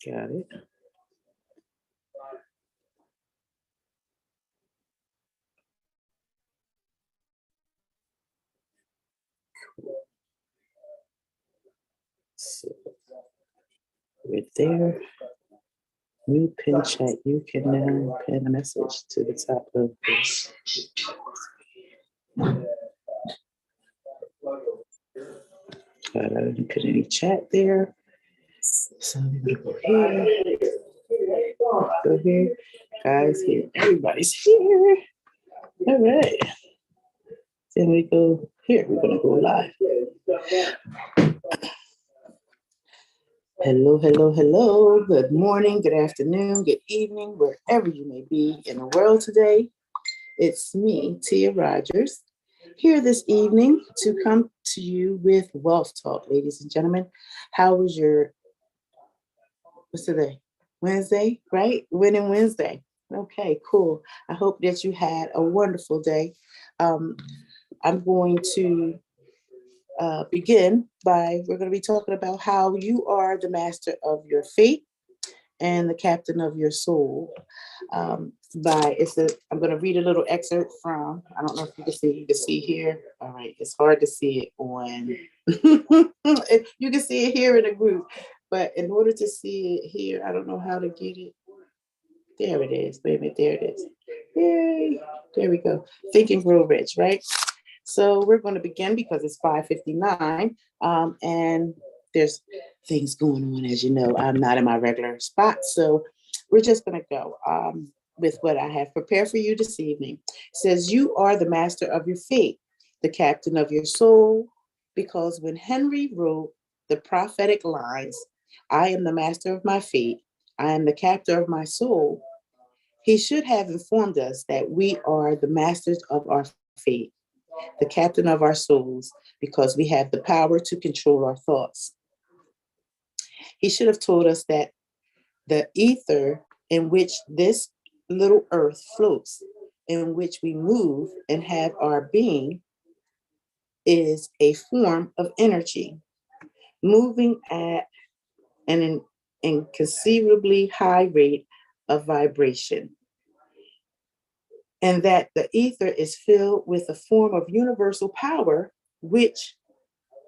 Got it. So right there. New pin chat. You can now pin a message to the top of this. I didn't put any chat there. So I'm gonna go here. Go here. Guys, here. Everybody's here. All right. Then we go here. We're gonna go live. Hello, hello, hello. Good morning, good afternoon, good evening, wherever you may be in the world today. It's me, Tia Rodgers, here this evening to come to you with Wealth Talk, ladies and gentlemen. How was what's today? Wednesday, right? Winning Wednesday. Okay, cool. I hope that you had a wonderful day. I'm going to begin we're going to be talking about how you are the master of your fate and the captain of your soul. I'm going to read a little excerpt from, I don't know if you can see here. All right, it's hard to see it on, you can see it here in the group, but in order to see it here, I don't know how to get it. There it is. Wait a minute, there it is. Yay, there we go. Think and Grow Rich, right? So we're going to begin because it's 5:59, and there's things going on, as you know. I'm not in my regular spot, so we're just going to go with what I have prepared for you this evening. It says, you are the master of your fate, the captain of your soul, because when Henry wrote the prophetic lines, I am the master of my fate, I am the captain of my soul, he should have informed us that we are the masters of our fate, the captain of our souls, because we have the power to control our thoughts. He should have told us that the ether in which this little earth floats, in which we move and have our being, is a form of energy, moving at an inconceivably high rate of vibration, and that the ether is filled with a form of universal power which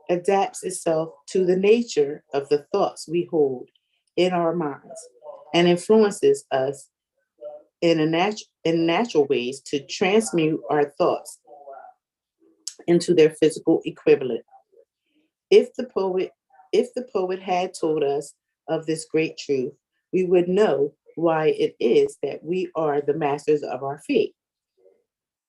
adapts itself to the nature of the thoughts we hold in our minds and influences us in natural ways to transmute our thoughts into their physical equivalent. If the poet had told us of this great truth, we would know why it is that we are the masters of our fate,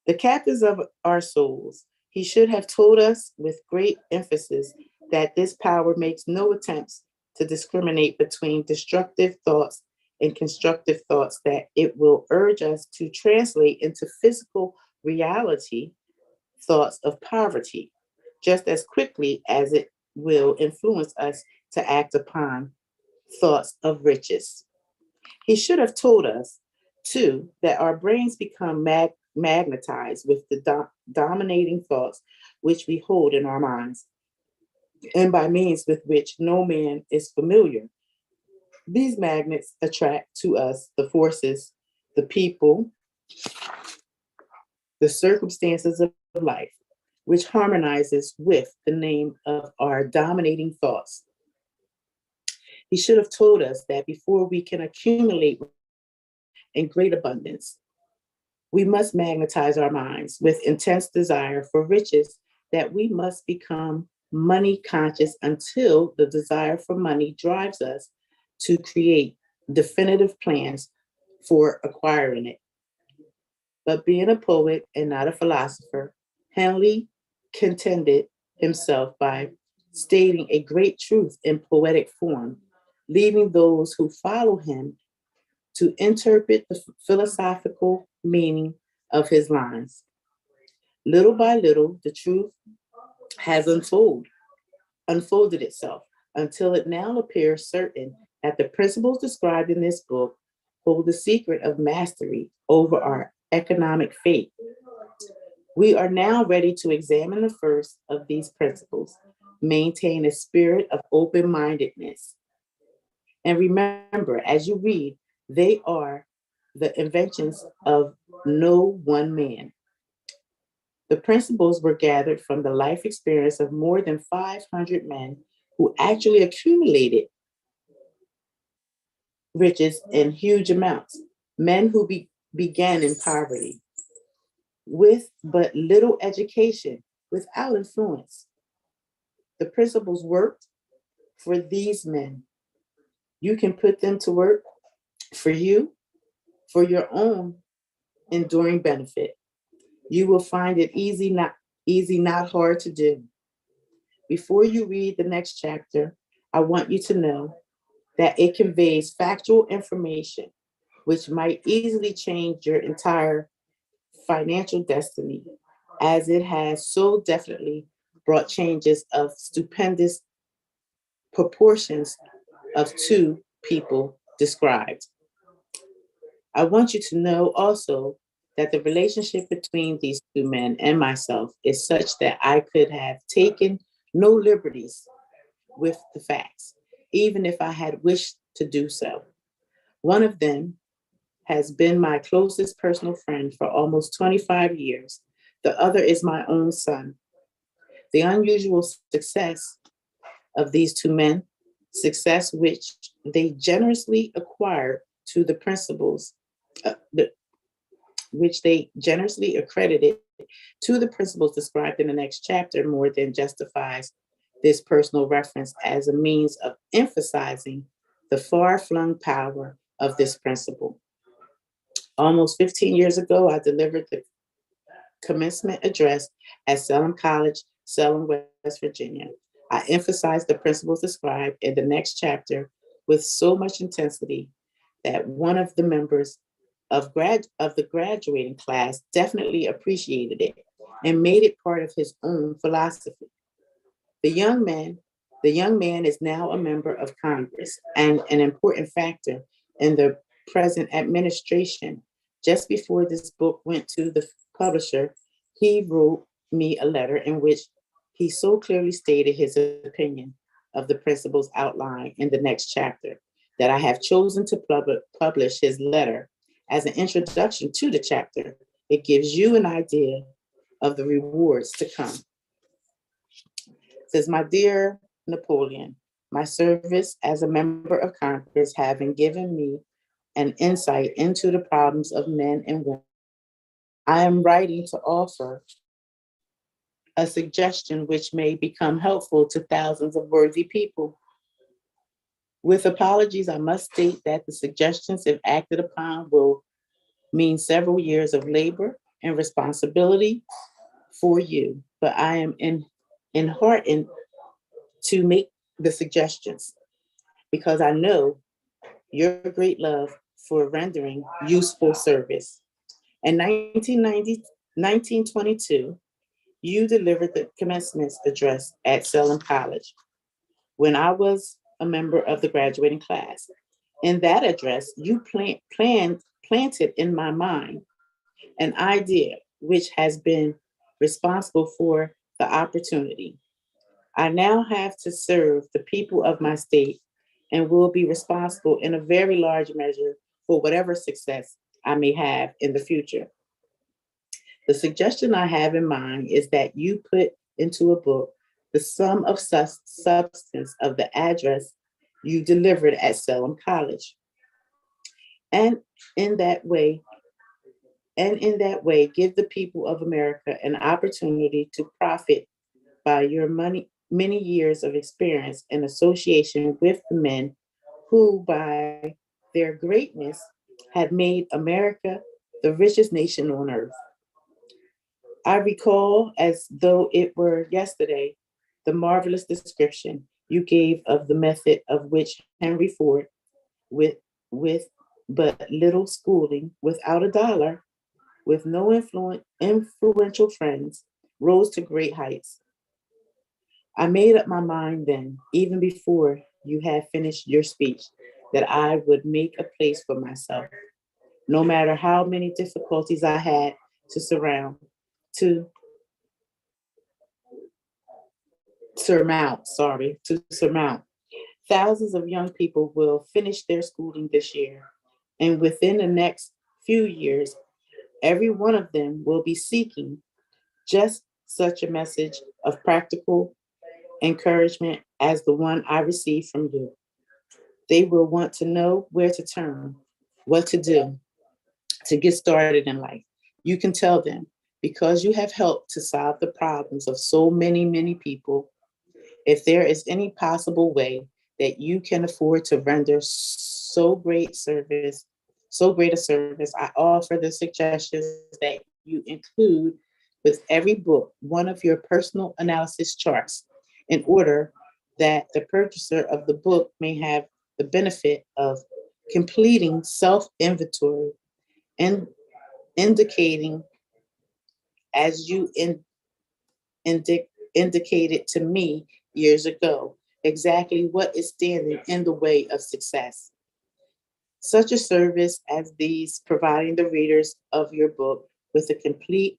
the captains of our souls. He should have told us with great emphasis that this power makes no attempts to discriminate between destructive thoughts and constructive thoughts, that it will urge us to translate into physical reality thoughts of poverty just as quickly as it will influence us to act upon thoughts of riches. He should have told us, too, that our brains become magnetized with the dominating thoughts which we hold in our minds, and by means with which no man is familiar. These magnets attract to us the forces, the people, the circumstances of life, which harmonizes with the name of our dominating thoughts. He should have told us that before we can accumulate in great abundance, we must magnetize our minds with intense desire for riches, that we must become money conscious until the desire for money drives us to create definitive plans for acquiring it. But being a poet and not a philosopher, Henley contented himself by stating a great truth in poetic form, leaving those who follow him to interpret the philosophical meaning of his lines. Little by little, the truth has unfolded itself until it now appears certain that the principles described in this book hold the secret of mastery over our economic fate. We are now ready to examine the first of these principles: maintain a spirit of open mindedness. And remember, as you read, they are the inventions of no one man. The principles were gathered from the life experience of more than 500 men who actually accumulated riches in huge amounts. Men who began in poverty with but little education, without influence. The principles worked for these men. You can put them to work for you, for your own enduring benefit. You will find it easy, not hard to do. Before you read the next chapter, I want you to know that it conveys factual information which might easily change your entire financial destiny, as it has so definitely brought changes of stupendous proportions of two people described. I want you to know also that the relationship between these two men and myself is such that I could have taken no liberties with the facts, even if I had wished to do so. One of them has been my closest personal friend for almost 25 years. The other is my own son. The unusual success of these two men, success which they generously acquired to the principles, which they generously accredited to the principles described in the next chapter, more than justifies this personal reference as a means of emphasizing the far flung power of this principle. Almost 15 years ago, I delivered the commencement address at Salem College, Salem, West Virginia. I emphasized the principles described in the next chapter with so much intensity that one of the members of the graduating class definitely appreciated it and made it part of his own philosophy. The young man, the young man is now a member of Congress and an important factor in the present administration. Just before this book went to the publisher, he wrote me a letter in which he so clearly stated his opinion of the principles outlined in the next chapter that I have chosen to publish his letter as an introduction to the chapter. It gives you an idea of the rewards to come. It says, my dear Napoleon, my service as a member of Congress having given me an insight into the problems of men and women, I am writing to offer a suggestion which may become helpful to thousands of worthy people. With apologies, I must state that the suggestions, if acted upon, will mean several years of labor and responsibility for you. But I am enheartened to make the suggestions because I know your great love for rendering useful service. In 1922, you delivered the commencement address at Salem College when I was a member of the graduating class. In that address, you planted in my mind an idea which has been responsible for the opportunity. I now have to serve the people of my state and will be responsible in a very large measure for whatever success I may have in the future. The suggestion I have in mind is that you put into a book the sum of substance of the address you delivered at Salem College. And in that way, give the people of America an opportunity to profit by your many years of experience in association with the men who, by their greatness, have made America the richest nation on earth. I recall, as though it were yesterday, the marvelous description you gave of the method of which Henry Ford, with, with but little schooling, without a dollar, with no influential friends, rose to great heights. I made up my mind then, even before you had finished your speech, that I would make a place for myself, no matter how many difficulties I had to to to surmount. Thousands of young people will finish their schooling this year, and within the next few years, every one of them will be seeking just such a message of practical encouragement as the one I received from you. They will want to know where to turn, what to do to get started in life. You can tell them, because you have helped to solve the problems of so many, many people, if there is any possible way that you can afford to render so great a service, I offer the suggestions that you include with every book one of your personal analysis charts in order that the purchaser of the book may have the benefit of completing self inventory and indicating, as you indicated to me years ago, exactly what is standing in the way of success. Such a service as these, providing the readers of your book with a complete,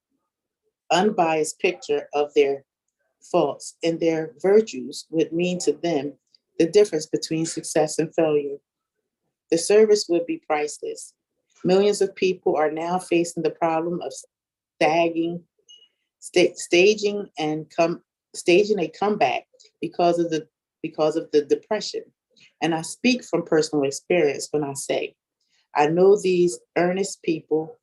unbiased picture of their faults and their virtues, would mean to them the difference between success and failure. The service would be priceless. Millions of people are now facing the problem of stagging, staging and staging a comeback because of the depression. And I speak from personal experience when I say I know these earnest people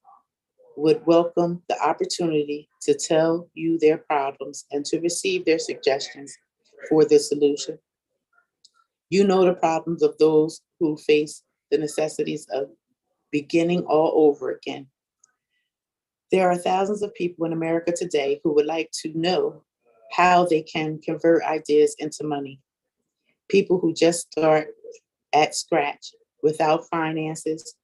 would welcome the opportunity to tell you their problems and to receive their suggestions for the solution. You know the problems of those who face the necessities of beginning all over again. There are thousands of people in America today who would like to know how they can convert ideas into money. People who just start at scratch without finances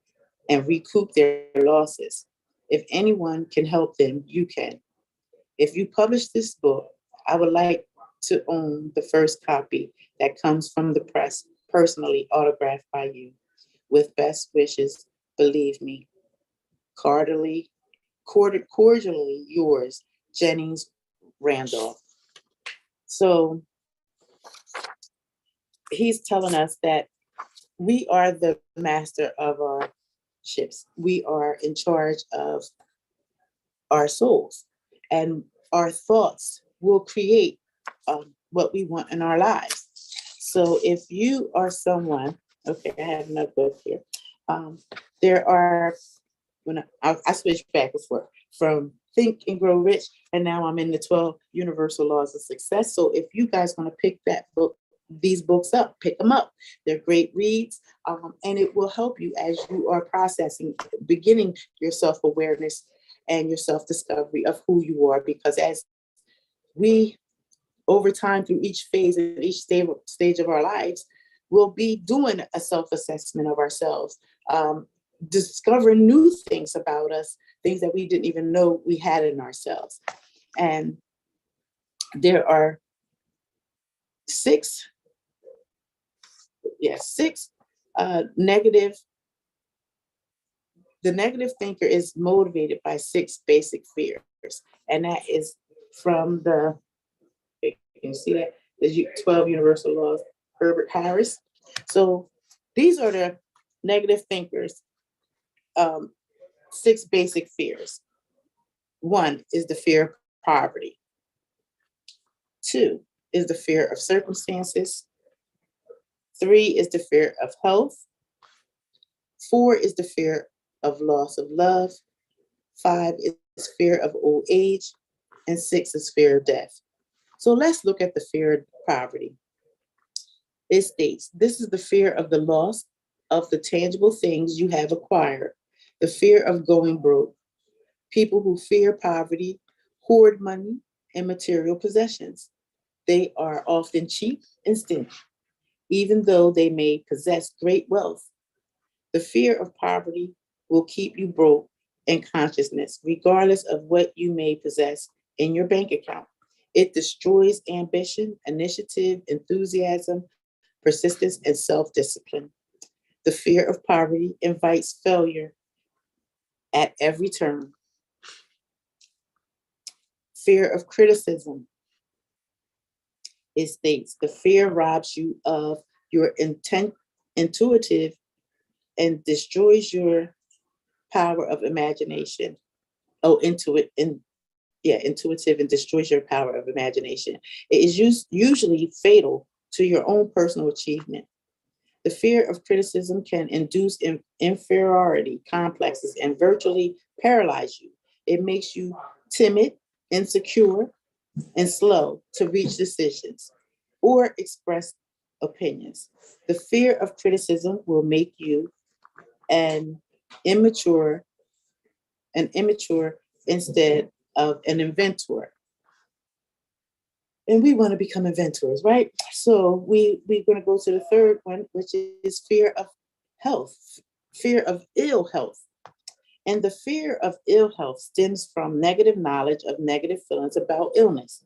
and recoup their losses. If anyone can help them, you can. If you publish this book, I would like to own the first copy that comes from the press, personally autographed by you. With best wishes, believe me, cordially, cordially yours, Jennings Randolph. So he's telling us that we are the master of our ships. We are in charge of our souls, and our thoughts will create what we want in our lives. So if you are someone, okay, I have another book here. Um, there are, I switched back and forth from Think and Grow Rich, and now I'm in the 12 Universal Laws of Success. So if you guys want to pick that book, these books up, pick them up. They're great reads, and it will help you as you are processing, beginning your self awareness and your self discovery of who you are. Because as we, over time, through each phase and each stage of our lives, we'll be doing a self assessment of ourselves, discovering new things about us, things that we didn't even know we had in ourselves. And there are six negative. The negative thinker is motivated by six basic fears, and that is from you can see that, the 12 Universal Laws, Herbert Harris. So these are the negative thinkers, six basic fears. One is the fear of poverty. Two is the fear of circumstances. Three is the fear of health. Four is the fear of loss of love. Five is fear of old age. And six is fear of death. So let's look at the fear of poverty. It states, this is the fear of the loss of the tangible things you have acquired, the fear of going broke. People who fear poverty hoard money and material possessions. They are often cheap and stingy, even though they may possess great wealth. The fear of poverty will keep you broke in consciousness, regardless of what you may possess in your bank account. It destroys ambition, initiative, enthusiasm, persistence, and self discipline. The fear of poverty invites failure at every turn. Fear of criticism. It states the fear robs you of You're intuitive and destroys your power of imagination. Oh, intuitive and destroys your power of imagination. It is usually fatal to your own personal achievement. The fear of criticism can induce inferiority complexes and virtually paralyze you. It makes you timid, insecure, and slow to reach decisions or express opinions. The fear of criticism will make you an immature, immature instead of an inventor. And we want to become inventors, right? So we're going to go to the third one, which is fear of health, fear of ill health. And the fear of ill health stems from negative knowledge of negative feelings about illness.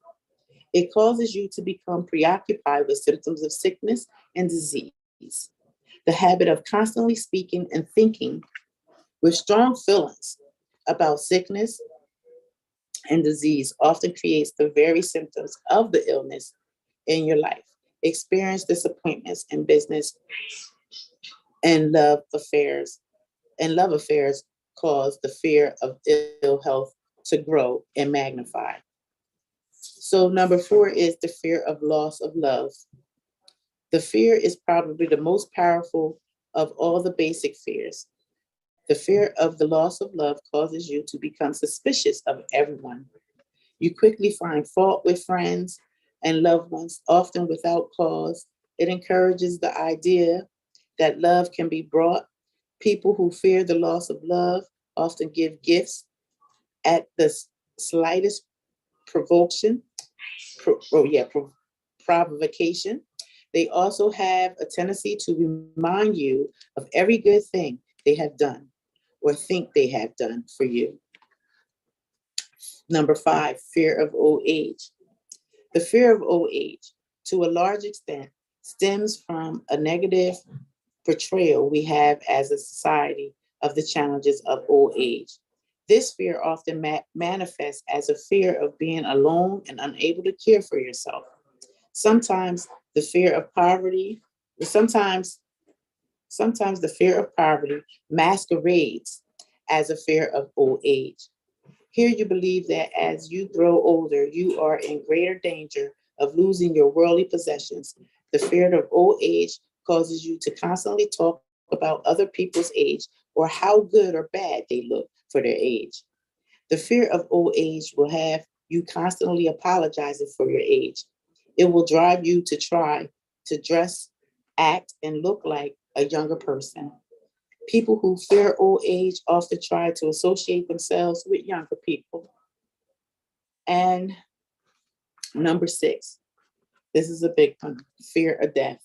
It causes you to become preoccupied with symptoms of sickness and disease. The habit of constantly speaking and thinking with strong feelings about sickness and disease often creates the very symptoms of the illness in your life. Experience disappointments in business and love affairs cause the fear of ill health to grow and magnify. So number 4 is the fear of loss of love. The fear is probably the most powerful of all the basic fears. The fear of the loss of love causes you to become suspicious of everyone. You quickly find fault with friends and loved ones, often without cause. It encourages the idea that love can be brought. People who fear the loss of love often give gifts at the slightest provocation. Provocation. They also have a tendency to remind you of every good thing they have done or think they have done for you. Number 5, fear of old age. The fear of old age, to a large extent, stems from a negative portrayal we have as a society of the challenges of old age. This fear often manifests as a fear of being alone and unable to care for yourself. Sometimes the fear of poverty, sometimes sometimes the fear of poverty masquerades as a fear of old age. Here you believe that as you grow older, you are in greater danger of losing your worldly possessions. The fear of old age causes you to constantly talk about other people's age or how good or bad they look for their age. The fear of old age will have you constantly apologizing for your age. It will drive you to try to dress, act, and look like a younger person. People who fear old age often try to associate themselves with younger people. And number 6, this is a big one, fear of death.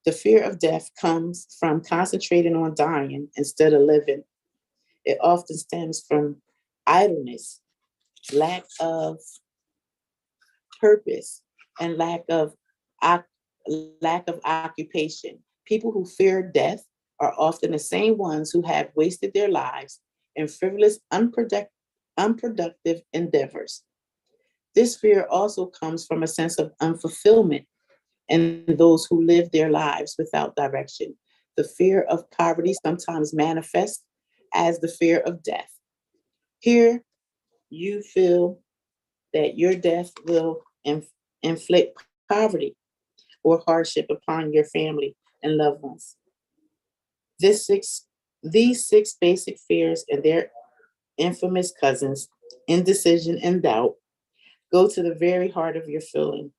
The fear of death comes from concentrating on dying instead of living. It often stems from idleness, lack of purpose, and lack of occupation. People who fear death are often the same ones who have wasted their lives in frivolous, unproductive endeavors. This fear also comes from a sense of unfulfillment in those who live their lives without direction. The fear of poverty sometimes manifests as the fear of death. Here, you feel that your death will inflict poverty or hardship upon your family and loved ones. This six, these 6 basic fears and their infamous cousins, indecision and doubt, go to the very heart of your feeling,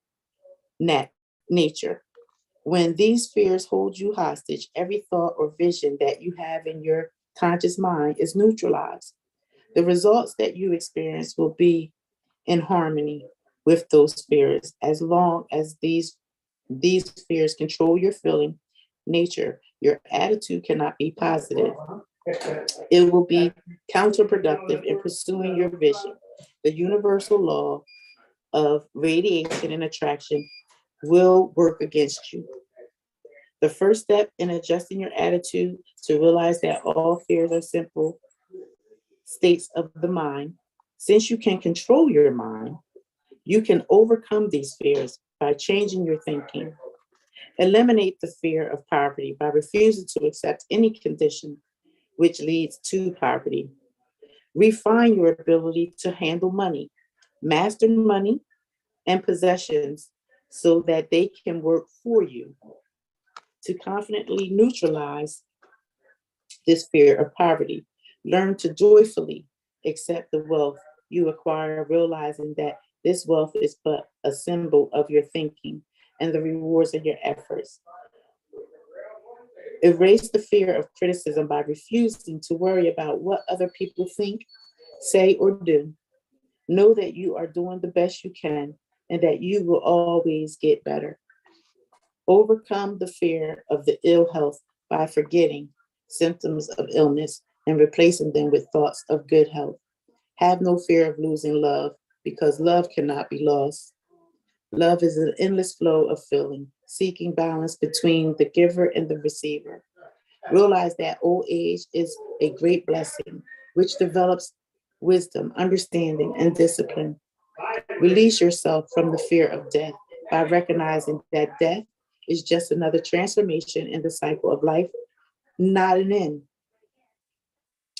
nature. When these fears hold you hostage, every thought or vision that you have in your conscious mind is neutralized. The results that you experience will be in harmony with those fears as long as these fears control your feeling nature. Your attitude cannot be positive. It will be counterproductive in pursuing your vision. The universal law of radiation and attraction will work against you. The first step in adjusting your attitude to realize that all fears are simple states of the mind. Since you can control your mind, you can overcome these fears by changing your thinking. Eliminate the fear of poverty by refusing to accept any condition which leads to poverty. Refine your ability to handle money, master money and possessions so that they can work for you. To confidently neutralize this fear of poverty, learn to joyfully accept the wealth you acquire, realizing that this wealth is but a symbol of your thinking and the rewards of your efforts. Erase the fear of criticism by refusing to worry about what other people think, say, or do. Know that you are doing the best you can and that you will always get better. Overcome the fear of the ill health by forgetting symptoms of illness and replacing them with thoughts of good health. Have no fear of losing love because love cannot be lost. Love is an endless flow of feeling, seeking balance between the giver and the receiver. Realize that old age is a great blessing, which develops wisdom, understanding, and discipline. Release yourself from the fear of death by recognizing that death is just another transformation in the cycle of life, not an end.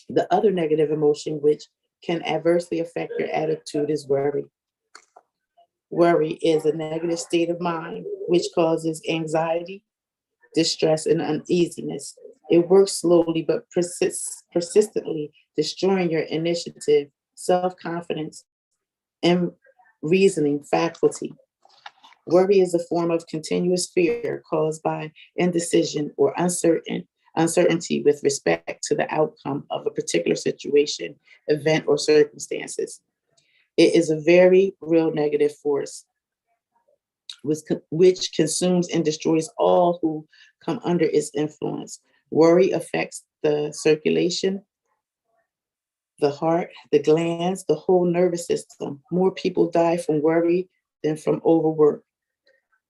The other negative emotion which can adversely affect your attitude is worry. Worry is a negative state of mind which causes anxiety, distress, and uneasiness. It works slowly but persistently, destroying your initiative, self confidence, and reasoning faculty. Worry is a form of continuous fear caused by indecision or uncertainty with respect to the outcome of a particular situation, event, or circumstances. It is a very real negative force which consumes and destroys all who come under its influence. Worry affects the circulation, the heart, the glands, the whole nervous system. More people die from worry than from overwork.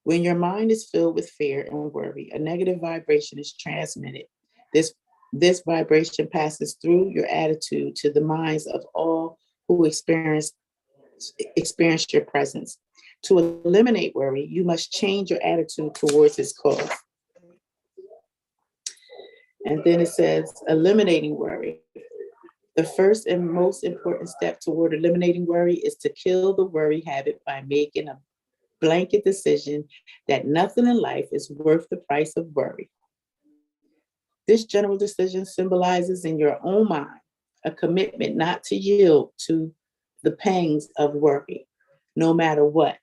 When your mind is filled with fear and worry, a negative vibration is transmitted. This, this vibration passes through your attitude to the minds of all who experience your presence. To eliminate worry, you must change your attitude towards its cause. And then it says, eliminating worry. The first and most important step toward eliminating worry is to kill the worry habit by making a blanket decision that nothing in life is worth the price of worry. This general decision symbolizes in your own mind a commitment not to yield to the pangs of worry, no matter what.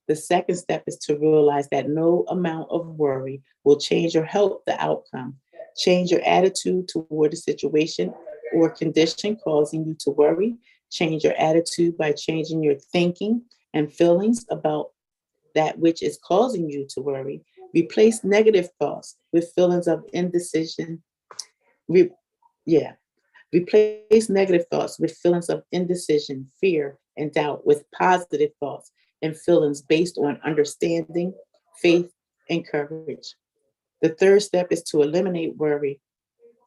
The second step is to realize that no amount of worry will change or help the outcome. Change your attitude toward the situation or condition causing you to worry. Change your attitude by changing your thinking and feelings about that which is causing you to worry. Replace negative thoughts with feelings of indecision. Re- yeah. Replace negative thoughts with feelings of indecision, fear, and doubt with positive thoughts and feelings based on understanding, faith, and courage. The third step is to eliminate worry.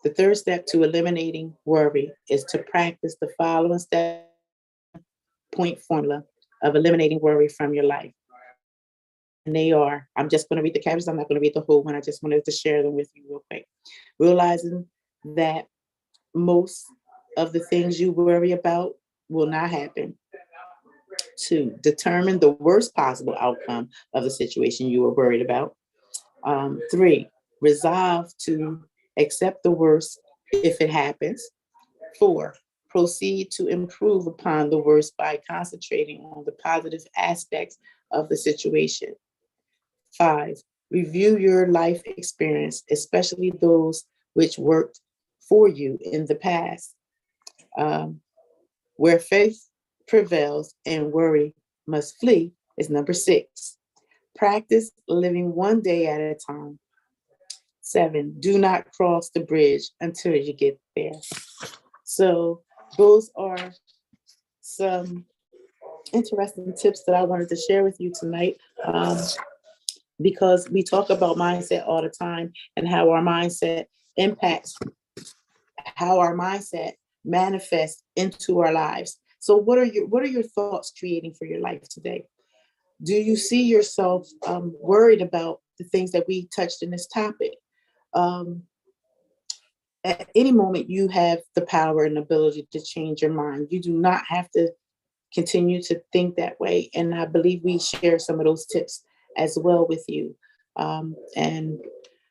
The third step to eliminating worry is to practice the following 7-point formula of eliminating worry from your life. And they are, I'm just going to read the captions. I'm not going to read the whole one. I just wanted to share them with you real quick. Realizing that most of the things you worry about will not happen. 2, determine the worst possible outcome of the situation you are worried about. 3, resolve to accept the worst if it happens. 4, proceed to improve upon the worst by concentrating on the positive aspects of the situation. 5, review your life experience, especially those which worked for you in the past. Where faith prevails and worry must flee is number 6. Practice living one day at a time. 7, do not cross the bridge until you get there. So those are some interesting tips that I wanted to share with you tonight. Because we talk about mindset all the time and how our mindset impacts, how our mindset manifests into our lives. So what are your thoughts creating for your life today? Do you see yourself worried about the things that we touched in this topic? Um, at any moment, you have the power and ability to change your mind. You do not have to continue to think that way. And I believe we share some of those tips as well with you. And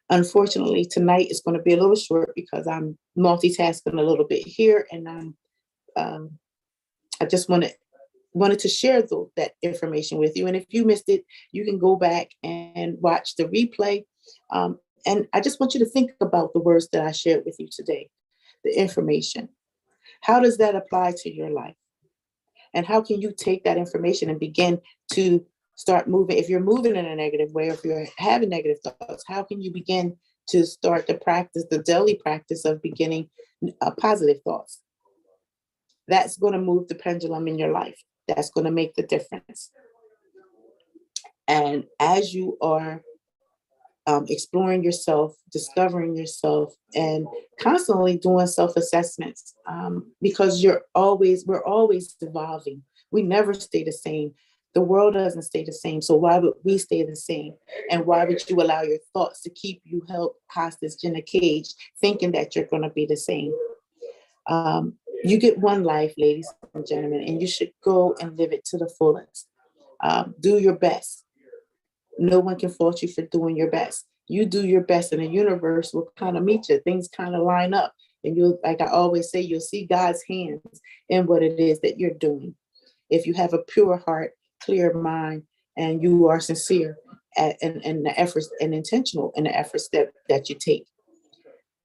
unfortunately, tonight is going to be a little short because I'm multitasking a little bit here, and um, I just wanted to share that information with you. And if you missed it, you can go back and watch the replay. And I just want you to think about the words that I shared with you today, the information. How does that apply to your life? And how can you take that information and begin to start moving? If you're moving in a negative way, or if you're having negative thoughts, how can you begin to start the daily practice of beginning positive thoughts? That's going to move the pendulum in your life. That's going to make the difference. And as you are exploring yourself, discovering yourself, and constantly doing self-assessments, because we're always evolving. We never stay the same. The world doesn't stay the same. So why would we stay the same? And why would you allow your thoughts to keep you held hostage in a cage, thinking that you're going to be the same? You get one life, ladies and gentlemen, and you should go and live it to the fullest. Do your best. No one can fault you for doing your best. You do your best, and the universe will kind of meet you. Things kind of line up, and you'll, like I always say, you'll see God's hands in what it is that you're doing. If you have a pure heart, clear mind, and you are sincere in the efforts and intentional in the efforts that you take.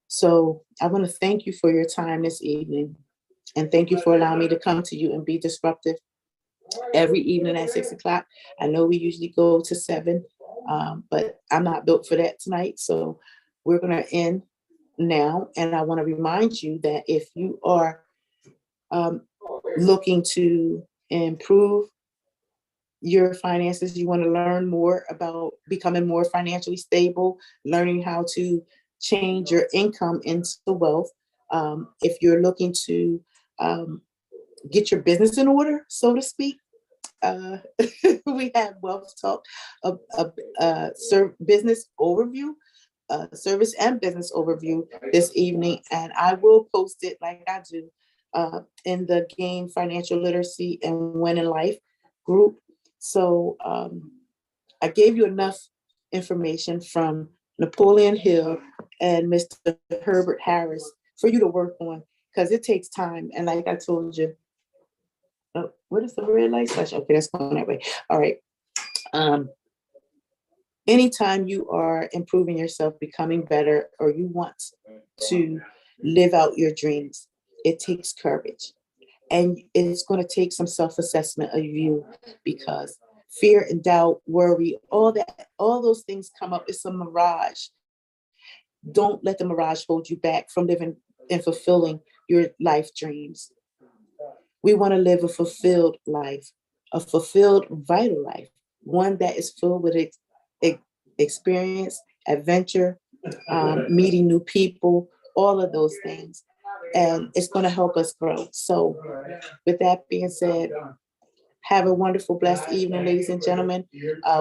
So I want to thank you for your time this evening, and thank you for allowing me to come to you and be disruptive every evening at 6 o'clock. I know we usually go to 7, but I'm not built for that tonight. So we're going to end now. And I want to remind you that if you are looking to improve your finances, you want to learn more about becoming more financially stable, learning how to change your income into wealth. If you're looking to get your business in order, so to speak, we have Wealth Talk, business overview, service and business overview this evening, and I will post it like I do in the Gain Financial Literacy and Win in Life group. So I gave you enough information from Napoleon Hill and Mr. Herbert Harris for you to work on, because it takes time. And like I told you, oh, what is the red light flash? Okay, that's going that way. All right. Anytime you are improving yourself, becoming better, or you want to live out your dreams, it takes courage. And it's going to take some self-assessment of you, because fear and doubt, worry, all those things come up. It's a mirage. Don't let the mirage hold you back from living and fulfilling your life dreams. We want to live a fulfilled life, a fulfilled, vital life, one that is filled with experience, adventure, meeting new people, all of those things. And it's going to help us grow. So with that being said, have a wonderful, blessed evening, ladies and gentlemen.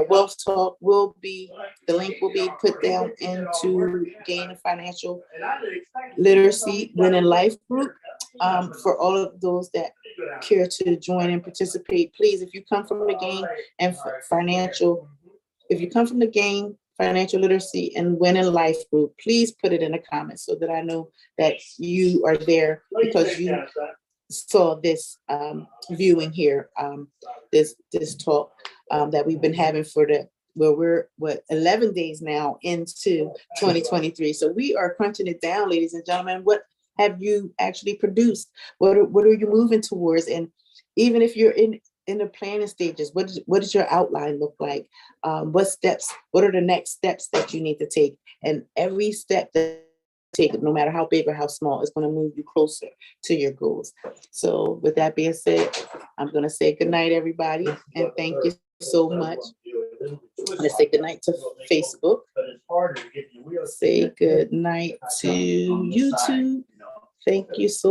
Wealth Talk the link will be put down into Gain Financial Literacy Win in Life group. For all of those that care to join and participate, please, if you come from the Gain and Financial Literacy and Win in Life group, please put it in the comments so that I know that you are there because you saw this viewing here, this talk that we've been having we're 11 days now into 2023. So we are crunching it down, ladies and gentlemen. What have you actually produced? What are you moving towards? And even if you're in the planning stages, what does your outline look like? What are the next steps that you need to take? And every step that take, no matter how big or how small, is going to move you closer to your goals. So with that being said, I'm going to say good night, everybody, and thank you so much. I'm going to say good night to Facebook. Say good night to YouTube. Thank you so